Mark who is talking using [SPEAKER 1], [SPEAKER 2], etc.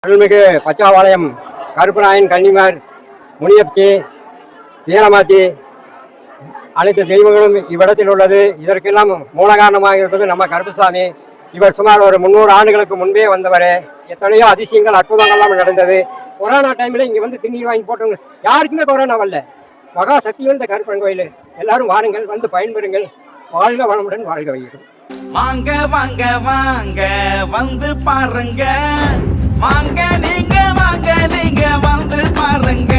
[SPEAKER 1] அருள்மிகு பச்சாபாளையம் கருப்பராயன் கன்னிமார் முனியப்தி வீரமாத்தி அனைத்து தெய்வங்களும் இவ்விடத்தில் உள்ளது. இதற்கெல்லாம் மூல காரணமாக இருப்பது நம்ம கருப்பசாமி. இவர் சுமார் ஒரு 300 ஆண்டுகளுக்கு முன்பே வந்தவர். எத்தனையோ அதிசயங்கள் அற்புதங்கள்லாம் நடந்தது. கொரோனா டைமில் இங்கே வந்து திண்ணீர் வாங்கி போட்டவங்க யாருக்குமே கொரோனா வரல. மகா சக்தி வந்த கருப்பன் கோயில். எல்லாரும் வாருங்கள், வந்து பயன்பெறுங்கள். வாழ்க வளமுடன், வாழ்க வையும்.
[SPEAKER 2] வாங்க வாங்க வாங்க வந்து பாருங்க, வாங்க நீங்க வந்து பாருங்க.